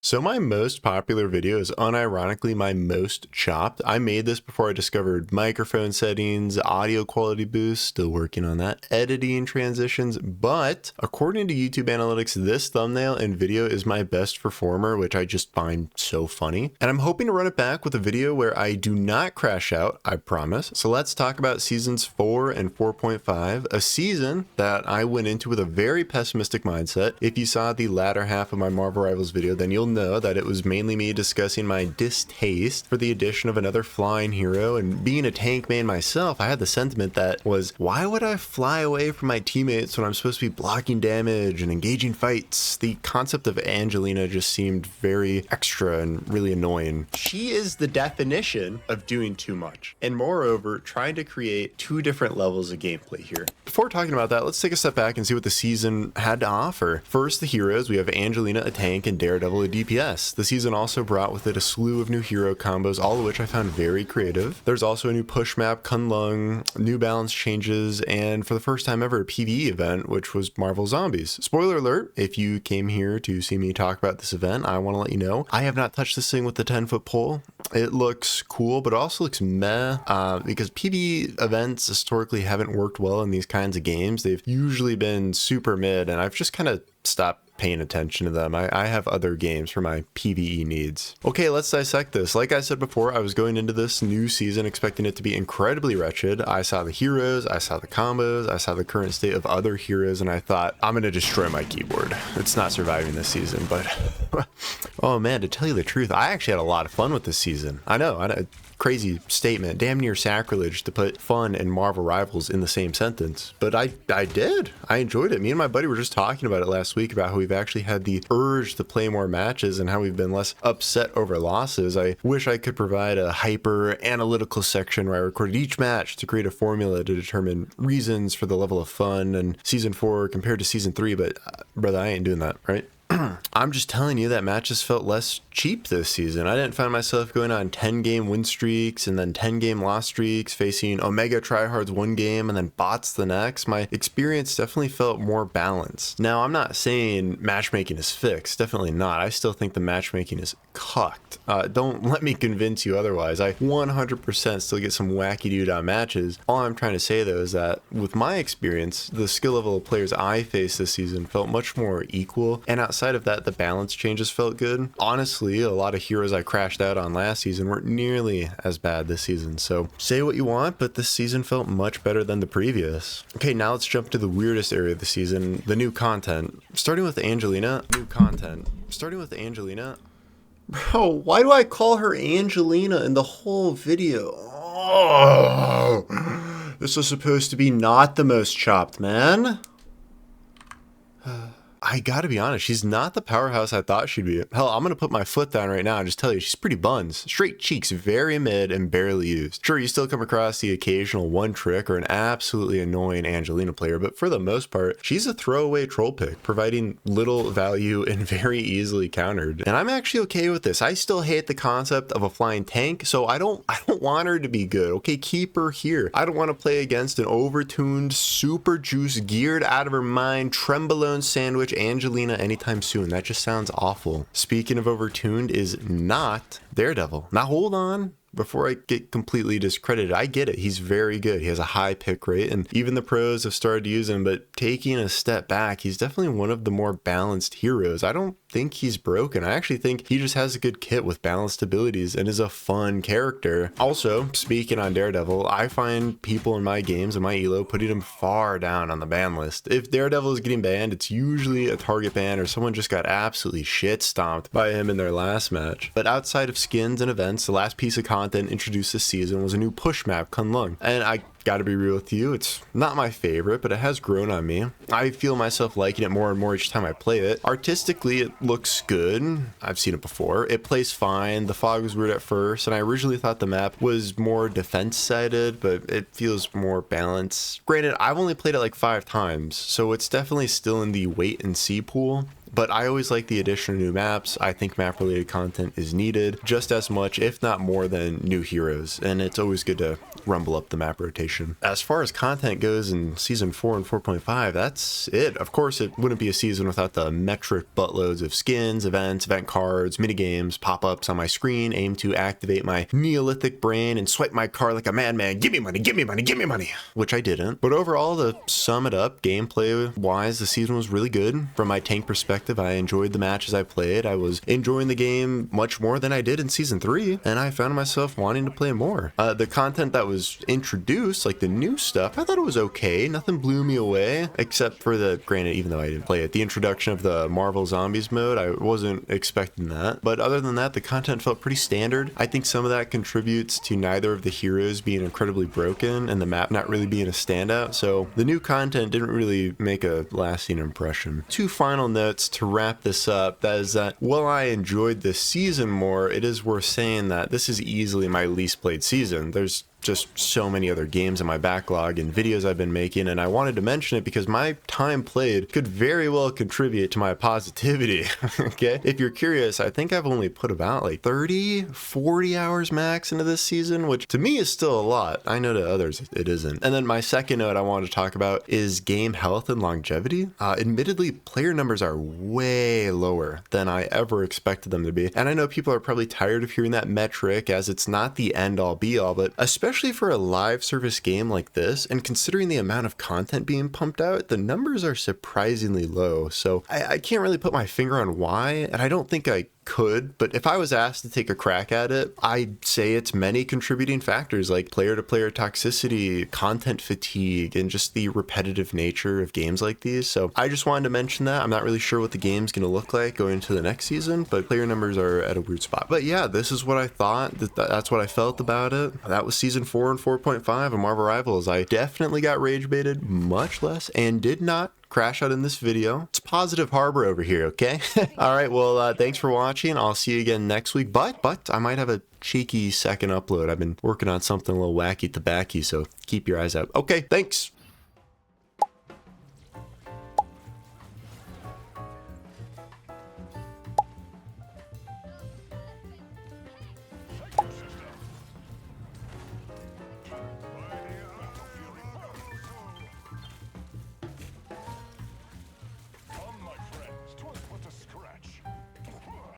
So my most popular video is unironically my most chopped. I made this before I discovered microphone settings, audio quality boost, still working on that, editing transitions, but according to YouTube analytics, this thumbnail and video is my best performer, which I just find so funny. And I'm hoping to run it back with a video where I do not crash out, I promise. So let's talk about seasons 4 and 4.5, a season that I went into with a very pessimistic mindset. If you saw the latter half of my Marvel Rivals video, then you'll know that it was mainly me discussing my distaste for the addition of another flying hero, and being a tank main myself, I had the sentiment that was, why would I fly away from my teammates when I'm supposed to be blocking damage and engaging fights? The concept of Angelina just seemed very extra and really annoying. She is the definition of doing too much, and moreover, trying to create two different levels of gameplay here. Before talking about that, let's take a step back and see what the season had to offer. First, the heroes. We have Angelina, a tank, and Daredevil, a DPS. The season also brought with it a slew of new hero combos, all of which I found very creative. There's also a new push map, Kunlun, new balance changes, and for the first time ever, a PvE event, which was Marvel Zombies. Spoiler alert, if you came here to see me talk about this event, I want to let you know, I have not touched this thing with the 10-foot pole. It looks cool, but it also looks meh, because PvE events historically haven't worked well in these kinds of games. They've usually been super mid, and I've just kind of stopped paying attention to them. I have other games for my PvE needs. Okay, let's dissect this. Like I said before, I was going into this new season expecting it to be incredibly wretched. I saw the heroes, I saw the combos, I saw the current state of other heroes, and I thought, I'm gonna destroy my keyboard. It's not surviving this season, but oh man, to tell you the truth, I actually had a lot of fun with this season. I know, crazy statement, damn near sacrilege to put fun and Marvel Rivals in the same sentence, but I did. I enjoyed it. Me and my buddy were just talking about it last week about how we've actually had the urge to play more matches and how we've been less upset over losses. I wish I could provide a hyper analytical section where I recorded each match to create a formula to determine reasons for the level of fun and season 4 compared to season 3, but brother, I ain't doing that, right? I'm just telling you that matches felt less cheap this season. I didn't find myself going on 10-game win streaks and then 10-game loss streaks, facing Omega tryhards one game and then bots the next. My experience definitely felt more balanced. Now, I'm not saying matchmaking is fixed. Definitely not. I still think the matchmaking is cucked. Don't let me convince you otherwise. I 100% still get some wacky dude on matches. All I'm trying to say though is that with my experience, the skill level of players I faced this season felt much more equal, and outside of that, the balance changes felt good. Honestly, a lot of heroes I crashed out on last season weren't nearly as bad this season, so say what you want, but this season felt much better than the previous. Okay, now let's jump to the weirdest area of the season, the new content. Starting with Angelina. Bro, why do I call her Angelina in the whole video? Oh, this was supposed to be not the most chopped, man. I gotta be honest, she's not the powerhouse I thought she'd be. Hell, I'm gonna put my foot down right now and just tell you, she's pretty buns. Straight cheeks, very mid and barely used. Sure, you still come across the occasional one trick or an absolutely annoying Angelina player, but for the most part, she's a throwaway troll pick, providing little value and very easily countered. And I'm actually okay with this. I still hate the concept of a flying tank, so I don't want her to be good. Okay, keep her here. I don't want to play against an overtuned, super juice, geared out of her mind, trembolone sandwich Angelina anytime soon. That just sounds awful. Speaking of overtuned, is not Daredevil. Now hold on. Before I get completely discredited, I get it. He's very good. He has a high pick rate, and even the pros have started to use him, but taking a step back, he's definitely one of the more balanced heroes. I don't think he's broken. I actually think he just has a good kit with balanced abilities and is a fun character. Also, speaking on Daredevil, I find people in my games and my elo putting him far down on the ban list. If Daredevil is getting banned, it's usually a target ban or someone just got absolutely shit stomped by him in their last match. But outside of skins and events, the last piece of content introduced this season was a new push map, Kunlun, and I gotta be real with you, it's not my favorite, but it has grown on me. I feel myself liking it more and more each time I play it. Artistically, it looks good. I've seen it before. It plays fine. The fog was weird at first, and I originally thought the map was more defense-sided, but it feels more balanced. Granted, I've only played it like 5 times, so it's definitely still in the wait and see pool. but I always like the addition of new maps. I think map related content is needed just as much, if not more, than new heroes, and it's always good to rumble up the map rotation. As far as content goes in season 4 and 4.5, that's it. Of course, it wouldn't be a season without the metric buttloads of skins, events, event cards, minigames, pop-ups on my screen aimed to activate my Neolithic brain and swipe my card like a madman. Give me money, give me money, give me money, which I didn't. But overall, to sum it up, gameplay-wise, the season was really good. From my tank perspective, I enjoyed the matches I played. I was enjoying the game much more than I did in season 3, and I found myself wanting to play more. The content that was introduced, like the new stuff, I thought it was okay. Nothing blew me away, except for granted, even though I didn't play it, the introduction of the Marvel Zombies mode. I wasn't expecting that. But other than that, the content felt pretty standard. I think some of that contributes to neither of the heroes being incredibly broken and the map not really being a standout. So the new content didn't really make a lasting impression. Two final notes to wrap this up. That is that while I enjoyed this season more, it is worth saying that this is easily my least played season. There's just so many other games in my backlog and videos I've been making, and I wanted to mention it because my time played could very well contribute to my positivity. Okay, if you're curious, I think I've only put about like 40 hours max into this season, which to me is still a lot. I know to others it isn't. And then my second note I wanted to talk about is game health and longevity. Admittedly, player numbers are way lower than I ever expected them to be, and I know people are probably tired of hearing that metric, as it's not the end all be all, but especially for a live service game like this, and considering the amount of content being pumped out, the numbers are surprisingly low. So I can't really put my finger on why, and I don't think I could, but if I was asked to take a crack at it, I'd say it's many contributing factors like player-to-player toxicity, content fatigue, and just the repetitive nature of games like these. So I just wanted to mention that. I'm not really sure what the game's going to look like going into the next season, but player numbers are at a weird spot. But yeah, this is what I thought. That's what I felt about it. That was season 4 and 4.5 of Marvel Rivals. I definitely got rage baited, much less, and did not crash out in this video. It's positive harbor over here, okay? All right, well, thanks for watching. I'll see you again next week, but I might have a cheeky second upload. I've been working on something a little wacky tobacky, so keep your eyes out. Okay, thanks.